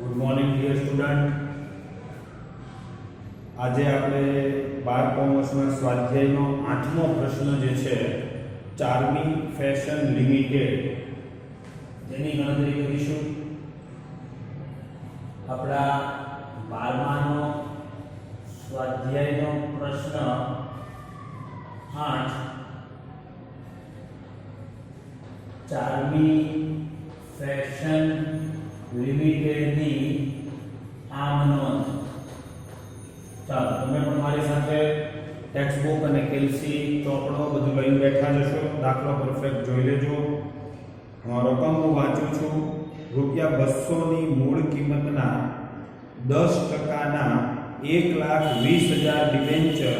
Good morning dear student. આજે આપણે 12 કોમર્સના સ્વાધ્યાયનો 8મો પ્રશ્ન જે છે ચાર્મી ફેશન લિમિટેડ તેની ગણતરી કરીશું. આપણા 12માનો સ્વાધ્યાયનો પ્રશ્ન 8 ચાર્મી ફેશન લિમિટેડની આમ નોંધ. ચાલો તમે પણ મારી સાથે ટેક્સ્ટ બુક અને કેલ્સી ચોપડો બધું લઈને બેઠા જશો. દાખલો પરફેક્ટ જોઈ લેજો. રકમ હું વાંચું છું. ₹200 ની મૂળ કિંમતના 10%ના 1,20,000 ડિબેન્ચર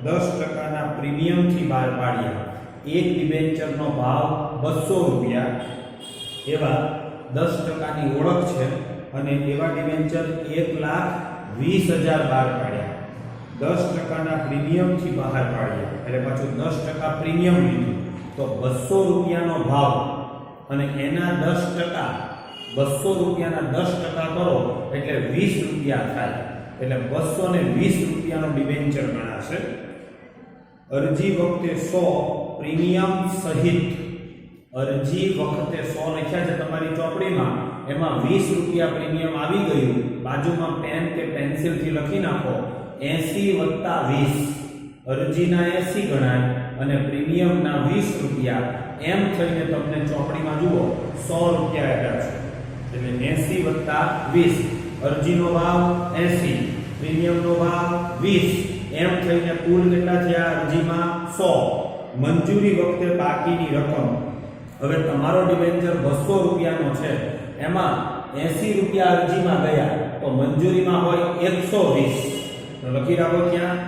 10%ના પ્રીમિયમથી બહાર પાડ્યા. એક ડિબેન્ચરનો ભાવ ₹200 એવા 10%ની ઓળખ છે અને એવા ડિબેન્ચર 1,20,000 બહાર પાડ્યા. 10%ના પ્રીમિયમથી બહાર પાડ્યા એટલે પાછું 10% પ્રીમિયમ લીધું તો ₹200નો ભાવ અને એના 10% ₹200ના 10% કરો એટલે ₹20 થાય. એટલે ₹220નો ડિબેન્ચર ગણાશે. અરજી વખતે 100 પ્રીમિયમ સહિત અરજી વખતે 100 લખ્યા છે તમારી ચોપડીમાં, એમાં ₹20 પ્રીમિયમ આવી ગયું. બાજુમાં પેન કે પેન્સિલથી લખી નાખો 80 + 20 અરજીના 80 ગણાય અને પ્રીમિયમના ₹20. એમ થઈને તમને ચોપડીમાં જુઓ ₹100 આપ્યા છે. એટલે 80 + 20 અરજીનો ભાવ 80, પ્રીમિયમનો ભાવ 20, એમ થઈને કુલ કેટલા થયા? અરજીમાં 100. મંજૂરી વખતે બાકીની રકમ. હવે તમારો ડિબેન્ચર ₹200નો છે, એમાં ₹80 અરજીમાં ગયા તો મંજૂરીમાં હોય 120. તો લખી રાખો ત્યાં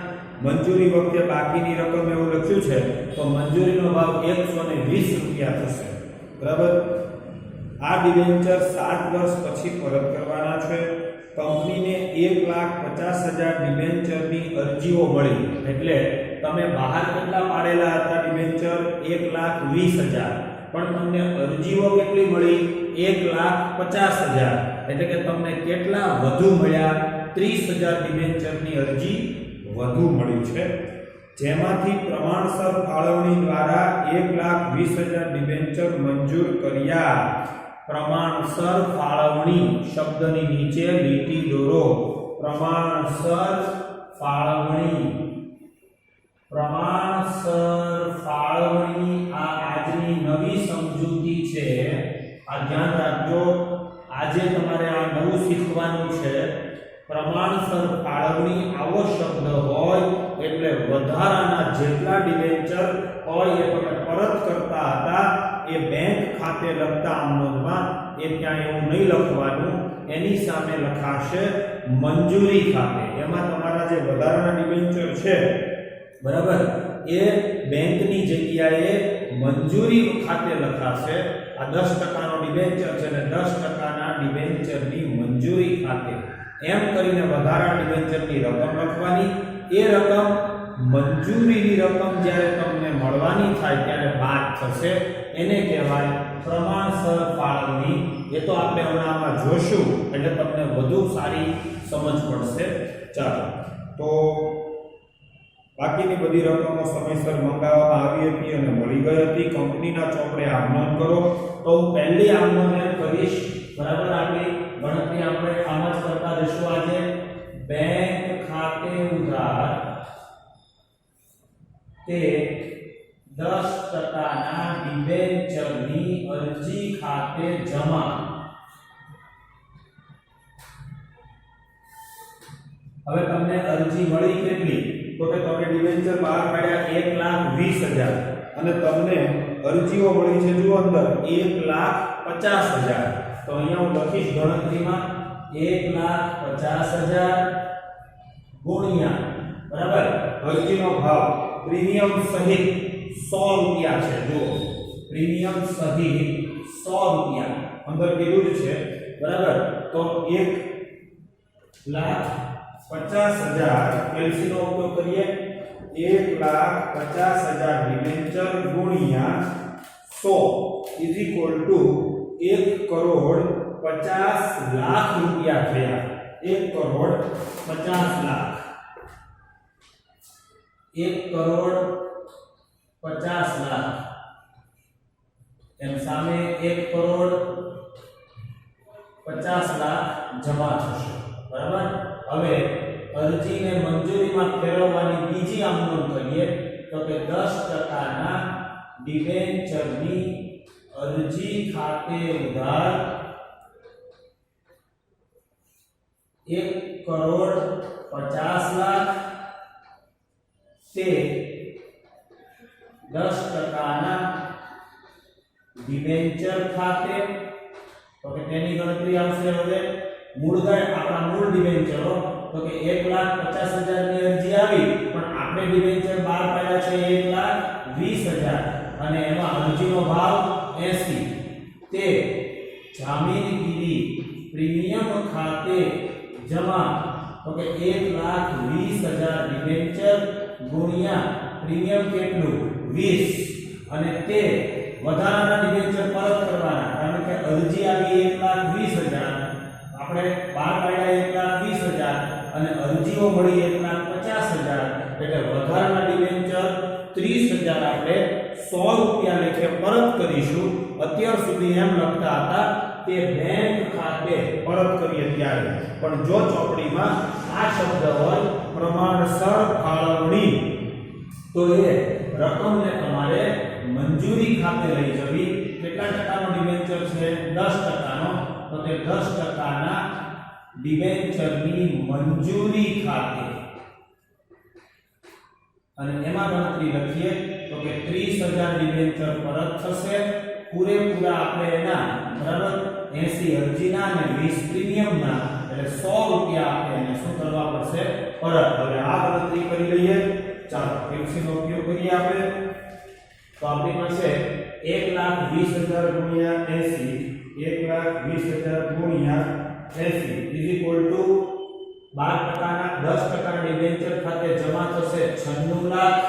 મંજૂરી વખતે બાકીની રકમ એવું લખ્યું છે તો મંજૂરીનો ભાવ ₹120 થશે. બરાબર. આ ડિબેન્ચર 7 વર્ષ પછી પરત કરવાના છે. કંપનીને 1,50,000 ડિબેન્ચરની અરજીઓ મળી. એટલે તમે બહાર કેટલા પાડેલા હતા ડિબેન્ચર? 1,20,000. પણ તમને અરજીઓ કેટલી મળી? 1,50,000. એટલે કે તમને કેટલા વધુ મળ્યા? 30,000 ડિબેન્ચરની અરજી વધુ મળી છે, જેમાંથી પ્રમાણસર ફાળવણી દ્વારા 1,20,000 ડિબેન્ચર મંજૂર કર્યા. પ્રમાણસર ફાળવણી શબ્દની નીચે લીટી દોરો. પ્રમાણસર ફાળવણી. પ્રમાણસર ફાળવણી આ આજની નવી સમજૂતી છે. આ ધ્યાન રાખજો. આજે તમારે આ નવું શીખવાનું છે. પ્રમાણસર ફાળવણી આવો શબ્દ હોય એટલે વધારાના જેટલા ડિબેન્ચર હોય એ તમે પરત કરતા હતા એ બેંક ખાતે લખતા આમ નોંધમાં એ ત્યાં એવું નહીં લખવાનું. એની સામે લખાશે મંજૂરી ખાતે. એમાં તમારા જે વધારાના ડિબેન્ચર છે, બરાબર, એ બેંકની જગ્યાએ મંજૂરી ખાતે લખાશે. આ 10%નો ડિબેન્ચર છે અને 10%ના ડિબેન્ચરની મંજૂરી ખાતે એમ કરીને વધારાના ડિબેન્ચરની રકમ લખવાની. એ રકમ મંજૂરીની રકમ જ્યારે તમને મળવાની થાય ત્યારે બાદ થશે. એને કહેવાય પ્રમાણસર ફાળવણી. એ તો આપણે હમણાં આમાં જોશું એટલે તમને વધુ સારી સમજ પડશે. ચાલો, તો બાકીની બધી રકમો સમયસર મંગાવવામાં આવી હતી અને મળી ગઈ હતી. કંપનીના ચોપડે આમનોંધ કરો. તો હું પહેલી આમનોંધ એમ કરીશ. બરાબર. આપણી ગણતરી આપણે આમ જ કરતા જશું. આજે બેંક ખાતે ઉધાર તે 10%ના ડિબેન્ચરની અરજી ખાતે જમા. હવે તમને અરજી મળી કેટલી? તો કે તમે ડિબેન્ચર બહાર પાડ્યા 1,20,000 અને તમને અરજીઓ મળી છે જુઓ અંદર 1,50,000. તો અહીંયા હું લખીશ ગણતરીમાં 1,50,000 ગુણ્યા, બરાબર, અરજીનો ભાવ પ્રીમિયમ સહિત ₹100 છે. જુઓ, પ્રીમિયમ સહિત ₹100 અંદર કીધું જ છે, બરાબર. તો 1,50,000 કેલ્સીનો ઉપયોગ કરીએ. 1,50,000 ડિબેન્ચર ગુણ્યા 100 = 1,20,000 50 લાખ રૂપિયા થયા 1 કરોડ 50 લાખ 1 કરોડ 50 લાખ એમ સામે 1 કરોડ 50 લાખ જમા થશે બરાબર હવે અરજીને મંજૂરીમાં ફેરવવાની બીજી આમ નોંધ કરીએ તો કે 10% ના ડિબેન્ચરની અરજી ખાતે ઉધાર 1 કરોડ 50 લાખ તે 10% ના ડિબેન્ચર ખાતે તો કે તેની ગણતરી આવશે હવે આપણા મૂળ ડિબેન્ચરો તો કે 1,50,000 ની અરજી આવી પણ આપણે ડિબેન્ચર બહાર પાડ્યા છે 1,20,000 અને એમાં અરજીનો ભાવ 80 તે જામીનગીરી પ્રીમિયમ ખાતે જમા તો કે 1,20,000 ડિબેન્ચર ગુણ્યા પ્રીમિયમ કેટલું 20 અને તે વધારાના ડિબેન્ચર પરત કરવાના કારણ કે અરજી આવી 1,20,000 આપણે બહાર પાડ્યા 1,20,000 અને અરજીઓ મળી 1,50,000 એટલે વધારાના ડિબેન્ચર 30,000 આપણે 100 રૂપિયા લેખે પરત કરીશું અત્યાર સુધી એમ લખતા હતા તે બેંક ખાતે પરત કરીએ ત્યારે પણ જો ચોપડીમાં આ શબ્દ હોય પ્રમાણસર ફાળવણી તો એ રકમને તમારે મંજૂરી ખાતે લઈ જવી કેટલા ટકાનો ડિબેન્ચર છે 10%નો તો તે 10%ના ડિબેન્ચરની મંજૂરી ખાતે અને એમાં ગણતરી લખીએ તો કે 30,000 ડિબેન્ચર પરત થશે પૂરેપૂરા આપણે એના બરાબર 80 અરજીના અને 20 પ્રીમિયમના એટલે 100 રૂપિયા આપણે એને શું કરવા પડશે પરત હવે આ ગણતરી કરી લઈએ ચાલો કેલ્સીનો ઉપયોગ કરીએ આપણે તો આપણી પાસે 1,20,000 ગુણ્યા 80 1,20,000 ગુણ્યા 80 ઇઝ ઇક્વલ ટુ 12%ના 10% ડિબેન્ચર ખાતે જમા થશે 96 લાખ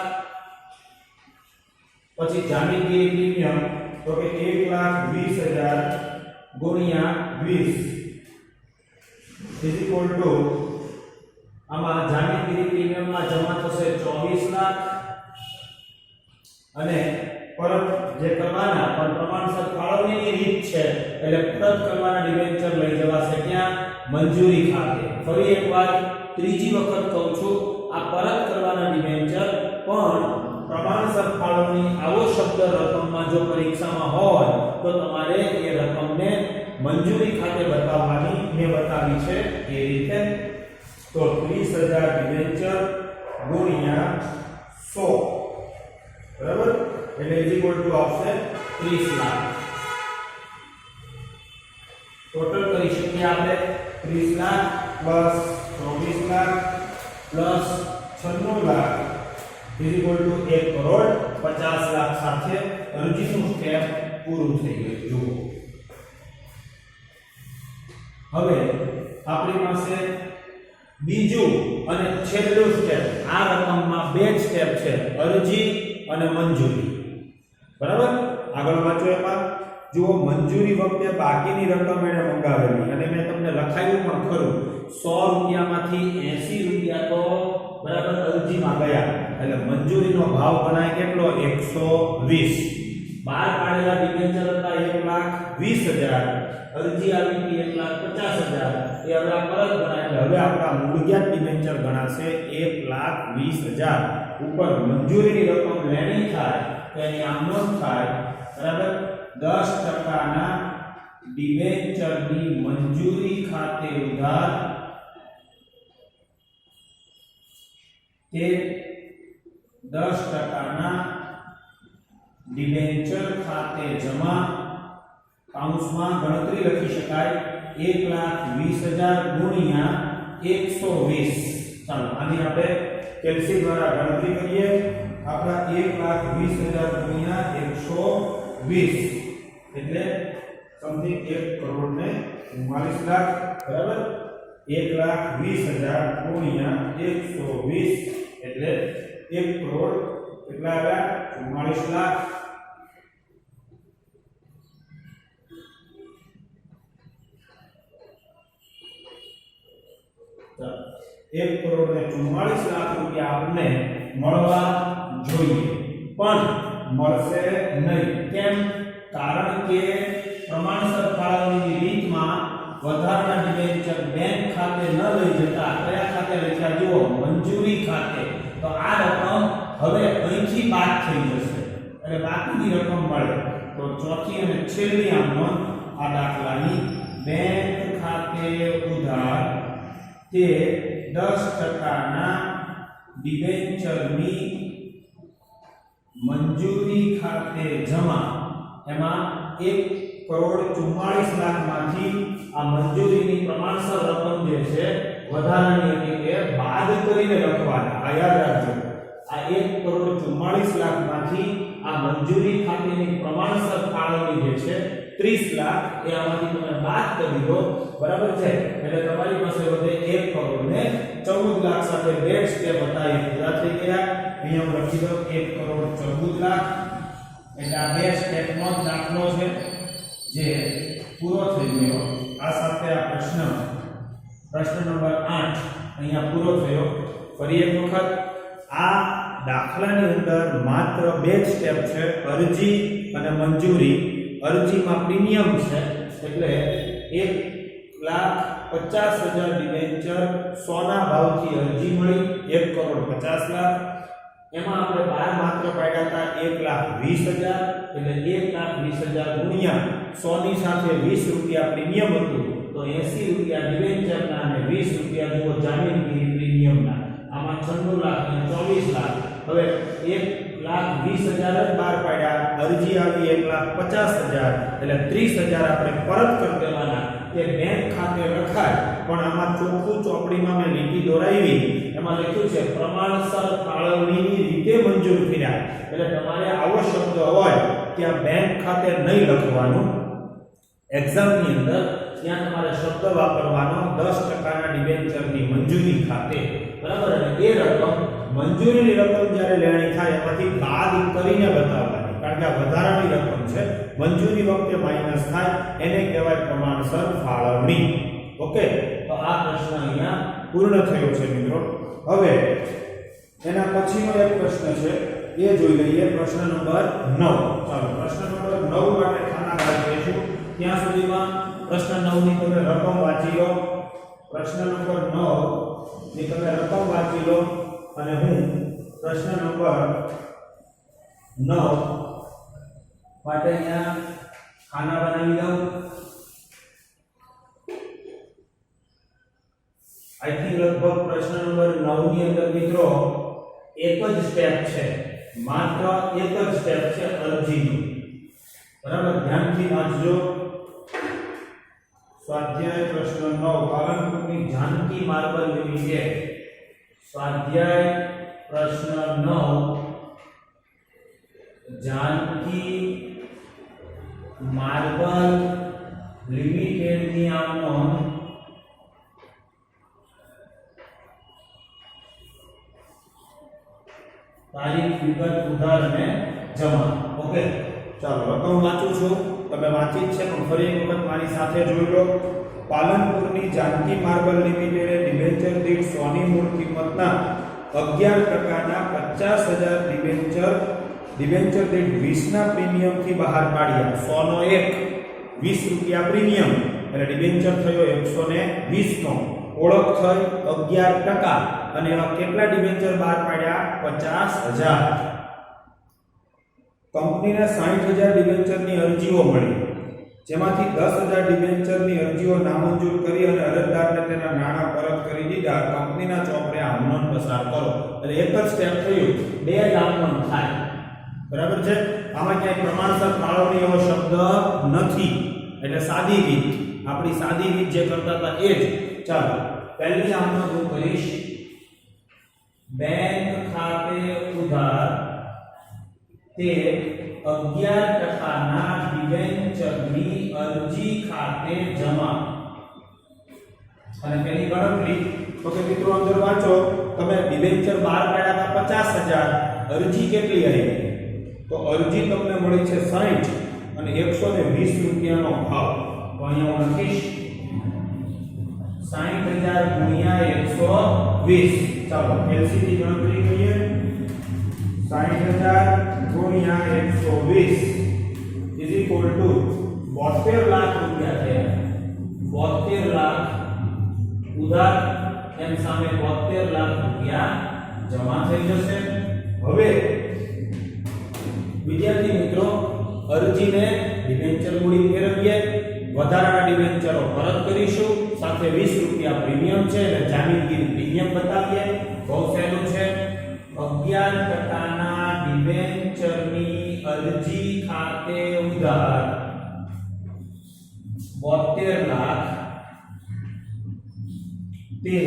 પછી જામીનગીરી પ્રીમિયમ તો કે 1,20,000 ગુણ્યા 20 ઇઝ ઇક્વલ ટુ આમાં જામીનગીરી પ્રીમિયમમાં જમા થશે 24 લાખ અને પરત જે કરવાના પણ પ્રમાણસર ફાળવણીની રીત છે એટલે પરત કરવાના ડિબેન્ચર લઈ જવાશે ક્યાં મંજૂરી ખાતે ફરી એકવાર ત્રીજી વખત કહું છું આ પરત કરવાના ડિબેન્ચર પણ પ્રમાણસર ફાળવણી આવો શબ્દ રકમમાં જો પરીક્ષામાં હોય તો તમારે એ રકમને મંજૂરી ખાતે બતાવવાની મેં બતાવી છે એ રીતે તો 30,000 ડિબેન્ચર ગુણ્યા 100 બરાબર એટલે ઇઝ ઇક્વલ ટુ આવશે 30 લાખ ટોટલ કરી શકીએ આપણે 30 lakh plus 24 lakh plus 96 lakh is equal to 1 crore 50 lakh સાથે અરજીનું સ્ટેપ પૂરું થઈ ગયું જુઓ હવે આપણી પાસે બીજું અને છેલ્લું સ્ટેપ આ રકમમાં બે સ્ટેપ છે અરજી અને મંજૂરી બરાબર આગળ વાંચો એમાં જુઓ મંજૂરી વખતે બાકીની રકમ એને મંગાવેલી અને મેં તમને લખાયું પણ ખરું 100 રૂપિયામાંથી 80 રૂપિયા તો બરાબર અરજીમાં ગયા એટલે મંજૂરીનો ભાવ ગણાય કેટલો 120 બહાર પાડેલા ડિબેન્ચર હતા 1,20,000 અરજી આવી હતી 1,50,000 એ હવે પરત ગણાય એટલે હવે આપણા મૂળભૂત ડિબેન્ચર ગણાશે 1,20,000 ઉપર મંજૂરીની રકમ લેણી થાય તો એની આમ નોંધ થાય બરાબર 10%ના ડિબેન્ચરની મંજૂરી ખાતે ઉધાર તે 10%ના ડિબેન્ચર ખાતે જમા કાઉન્સમાં ગણતરી લખી શકાય 1,20,000 ગુણ્યા 120 ચાલો આની આપણે કેલ્સી દ્વારા ગણતરી કરીએ આપણા 1,20,000 ગુણ્યા 120 એટલે સમથિંગ 1 કરોડ ને 44 લાખ બરાબર 1,20,000 ગુણ્યા 120 એટલે 1 કરોડ કેટલા આવ્યા 44 લાખ 1,44,00,000 રૂપિયા આપને મળવા જોઈએ, પણ મળશે નહીં. કેમ? કારણ કે પ્રમાણસર ફાળવણીની રીતમાં વધારાના ડિબેન્ચર બેંક ખાતે ન લઈ જતા કયા ખાતે લખ્યા જુઓ, મંજૂરી ખાતે. તો આ રકમ હવે અહીંથી બાદ થઈ જશે એટલે બાકીની રકમ મળે. તો ચોથી અને છેલ્લી આમનો આ દાખલાની બેંક ખાતે ઉધાર તે 10% ડિબેન્ચરની મંજૂરી ખાતે જમા. એમાં 1,44,00,000 માંથી આ મંજૂરીની પ્રમાણસર રકમ જે છે વધારાની હતી એ બાદ કરીને લખવાના. આ યાદ રાખજો, આ 1,44,00,000 માંથી આ મંજૂરી ખાતેની પ્રમાણસર ફાળવણી જે છે 30,00,000 એ આમાંથી તમે બાદ કરી દો, બરાબર છે? એટલે તમારી પાસે વધે 1,14,00,000 સાથે બે સ્ટેપ હતા એ પૂરા થઈ ગયા. અહીંયા હું લખી દઉં 1,14,00,000 એટલે આ બે સ્ટેપનો દાખલો છે જે પૂરો થઈ ગયો. આ સાથે આ પ્રશ્ન નંબર 8 અહીંયા પૂરો થયો. ફરી એક વખત આ દાખલાની અંદર માત્ર બે જ સ્ટેપ છે, અરજી અને મંજૂરી. અરજીમાં પ્રીમિયમ છે એટલે 1,50,000 ડિબેન્ચર 100 ના ભાવથી અરજી મળી 1,50,00,000. એમાં આપણે 12 માત્ર પાડ્યા હતા 1,20,000 એટલે 1,20,000 ગુણ્યા 100 ની સાથે 20 રૂપિયા પ્રીમિયમ હતું તો 80 રૂપિયા ડિબેન્ચરના અને 20 રૂપિયા જુઓ જામીનગીરી પ્રીમિયમના. આમાં 96,00,000 અને 24,00,000. હવે 1,20,000 જ બહાર પાડ્યા, અરજી આવી 1,50,000 એટલે 30,000 આપણે પરત કરી દેવાના. એ બેંક ખાતે લખાય, પણ આમાં ચોખ્ખું ચોપડીમાં મેં લીટી દોરાવી, એમાં લખ્યું છે પ્રમાણસર ફાળવણીની રીતે મંજૂર કર્યા. એટલે તમારે આવો શબ્દ હોય ત્યાં બેંક ખાતે નહીં લખવાનું. એક્ઝામની અંદર ત્યાં તમારે શબ્દ વાપરવાનો 10%ના ડિબેન્ચરની મંજૂરી ખાતે, બરાબર? અને એ રકમ મંજૂરીની રકમ જ્યારે લેણી થાય એમાંથી બાદ કરીને બતાવવાની, કારણ કે આ વધારાની રકમ છે. મંજૂરી વખતે માઈનસ થાય એને કહેવાય પ્રમાણસર ફાળવણી. ઓકે, તો આ પ્રશ્ન અહીંયા પૂર્ણ થયો છે મિત્રો. હવે એના પછીનો એક પ્રશ્ન છે એ જોઈ લઈએ, પ્રશ્ન નંબર 9. ચાલો પ્રશ્ન નંબર 9 માટે ખાના કાઢી લઈશું. ત્યાં સુધીમાં પ્રશ્ન 9 ની તમે રકમ વાંચી લો. પ્રશ્ન નંબર 9 ની તમે રકમ વાંચી લો અને હું પ્રશ્ન નંબર 9 માટે અહીંયા ખાના બનાવી દઉં. આઈ થિંક લગભગ પ્રશ્ન નંબર 9 ની અંદર મિત્રો એક જ સ્ટેપ છે, માત્ર એક જ સ્ટેપ છે અરજીનું. બરાબર, ધ્યાનથી વાંચજો. સ્વાધ્યાય પ્રશ્ન 9 પાલનપુરની જાનકી માર્બલ લિમિટેડ. સ્વાધ્યાય પ્રશ્ન 9 જાનકી માર્બલ લિમિટેડની આમનો તારીખ વિગત ઉધાર અને જમા. ઓકે, ચાલો રકમ વાંચું છું, તમે વાંચી જ છે પણ ફરી એક વખત મારી સાથે જોઈ લો. પાલનપુરની જાનકી માર્બલ લિમિટેડે ડિબેન્ચર દીઠ 100 ની મૂળ કિંમતના 11%ના 50,000 ડિબેન્ચર દીઠ 20 ના પ્રીમિયમથી બહાર પાડ્યા. 100 નો 1 20 રૂપિયા પ્રીમિયમ એટલે ડિબેન્ચર થયો 120 નો. ઓળખ થઈ 11% અને એવા કેટલા ડિબેન્ચર બહાર પાડ્યા? 50,000. કંપનીને 60,000 ડિબેન્ચરની અરજીઓ મળી, જેમાંથી 10,000 ડિબેન્ચરની અરજીઓ નામંજૂર કરી અને અરજદારને તેના નાણાં પરત કરી દીધા. કંપનીના ચોપડે આમનોંધ પસાર કરો. એટલે એક જ સ્ટેપ થયું, બે જ આમનોંધ થાય. બરાબર છે? આમાં ક્યાંય પ્રમાણસર ફાળવણી એવો શબ્દ નથી, એટલે સાદી રીત, આપણી સાદી રીત જે કરતા હતા એ જ. ચાલો પહેલી આમનોંધ હું કરીશ. બેંક ખાતે ઉધાર તે 11%ના ડિબેન્ચરની અરજી ખાતે જમા. અને તેની ગણતરી તો કે મિત્રો અંદર વાંચો તમે. ડિબેન્ચર બહાર પાડ્યા હતા 50,000, અરજી કેટલી આવી? તો અરજી તમને મળી છે 60 અને 120 રૂપિયાનો ભાવ. તો અહીંયા હું લખીશ 60 60,000 ગુણ્યા 120. ચાલો એલસીડી ગણતરી કરીએ. 60,000 ગુણ્યા 120 ઇઝ ઇક્વલ ટુ 72 લાખ રૂપિયા થયા. 72 લાખ ઉધાર એમ સામે 72 લાખ રૂપિયા જમા થઈ જશે. હવે વિદ્યાર્થી મિત્રો અરજીને ડિબેન્ચર મૂડી ફેરવીએ, વધારાના ડિબેન્ચરો પરત કરીશું, સાથે 20 રૂપિયા પ્રીમિયમ છે એટલે જામીનગીરી પ્રીમિયમ બતાવીએ. બહુ સહેલું છે. 11%ના ડિબેન્ચરની અરજી ખાતે ઉધાર 72 લાખ તે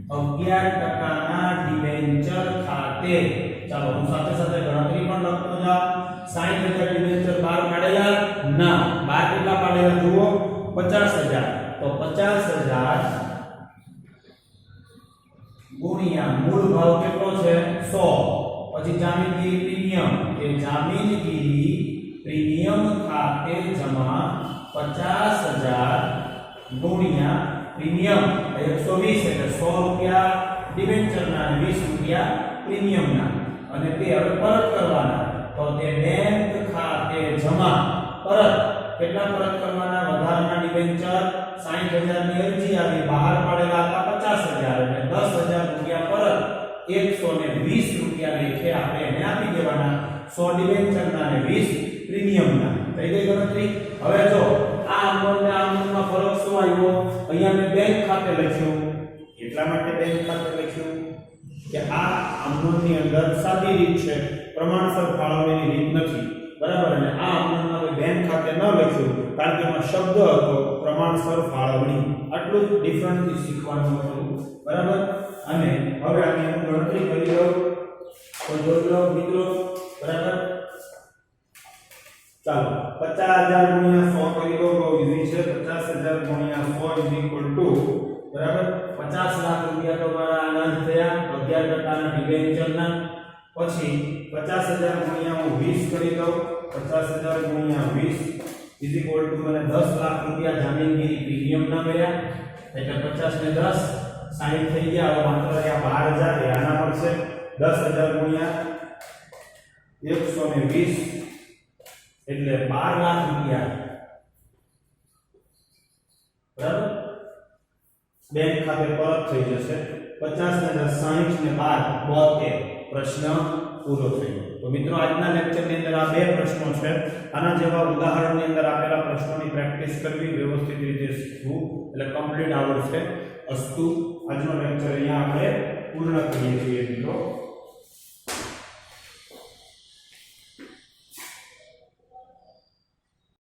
11%ના ડિબેન્ચર ખાતે, ચાલો હું સાથે સાથે ગણતરી પણ લખતો જાઉં. 60,000 ડિબેન્ચર બહાર કાઢેલા ના, બહાર કેટલા કાઢેલા જુઓ, 50,000. તો 50,000 ગુણ્યા મૂળ ભાવ કેટલો છે 100, પછી જામીનગીરી પ્રીમિયમ, કે જામીનગીરી પ્રીમિયમ ખાતે જમા 50,000 ગુણ્યા પ્રીમિયમ 120 એટલે 100 રૂપિયા ડિબેન્ચરના અને 20 રૂપિયા પ્રીમિયમના, અને તે હવે પરત કરવાના. તો તે બેંક ખાતે જમા પરત કેટલા પરત કરવાના, વધારાના ડિબેન્ચર 60,000 ની અરજી આવી, બહાર પાડેલા હતા 50,000 એટલે 10,000 રૂપિયા પરત 120 રૂપિયા લેખે આપણે એને આપી દેવાના. 100 ડિબેન્ચરના અને 20 પ્રીમિયમના. થઈ ગઈ ગણતરી. હવે જો આ અમોને આમમાં ફરક શું આવ્યો, અહીંયા મેં બેંક ખાતે લખ્યું. એટલા માટે બેંક ખાતે લખ્યું કે આ અમોની અંદર સાદી રીત છે, પ્રમાણસર ફાળવણીની રીત નથી, બરાબર. અને આ અમોમાં મેં બેંક ખાતે ન લખ્યું કારણ કે એમાં શબ્દ હતો પ્રમાણસર ફાળવણી. આટલું જ ડિફરન્સથી શીખવાનું હતું, બરાબર. અને હવે આની હું ગણતરી કરી દઉં તો જોઈ લો મિત્રો, બરાબર. ચાલો 50,000 ગુણ્યા 100 કરી દો, બહુ ઈઝી છે. 50,000 ગુણ્યા 100 ઇઝ ઇક્વલ ટુ, બરાબર, 50 લાખ રૂપિયા તો મારા આના જ થયા 11%ના ડિબેન્ચરના. પછી 50,000 ગુણ્યા હું 20 કરી દઉં, 50,000 ગુણ્યા 20 ઇઝ ઇક્વલ ટુ મને 10 લાખ રૂપિયા જામીનગીરી પ્રીમિયમના મળ્યા. એટલે 50 ને 10 60 થઈ ગયા. હવે માત્ર આ 12,000 આના મળશે. 10,000 ગુણ્યા 120 એટલે 12 લાખ રૂપિયા, બરાબર, બેંક ખાતે પરત થઈ જશે. 50 ને 10 60 ને 12 72. પ્રશ્ન પૂરો થયો. તો મિત્રો આજના લેક્ચરની અંદર આ બે પ્રશ્નો છે. આના જેવા ઉદાહરણની અંદર આપેલા પ્રશ્નોની પ્રેક્ટિસ કરવી, વ્યવસ્થિત રીતે શીખવું એટલે કમ્પ્લીટ આવડશે. અસ્તુ આજનો લેક્ચર અહીંયા આપણે પૂર્ણ કરીએ છીએ મિત્રો.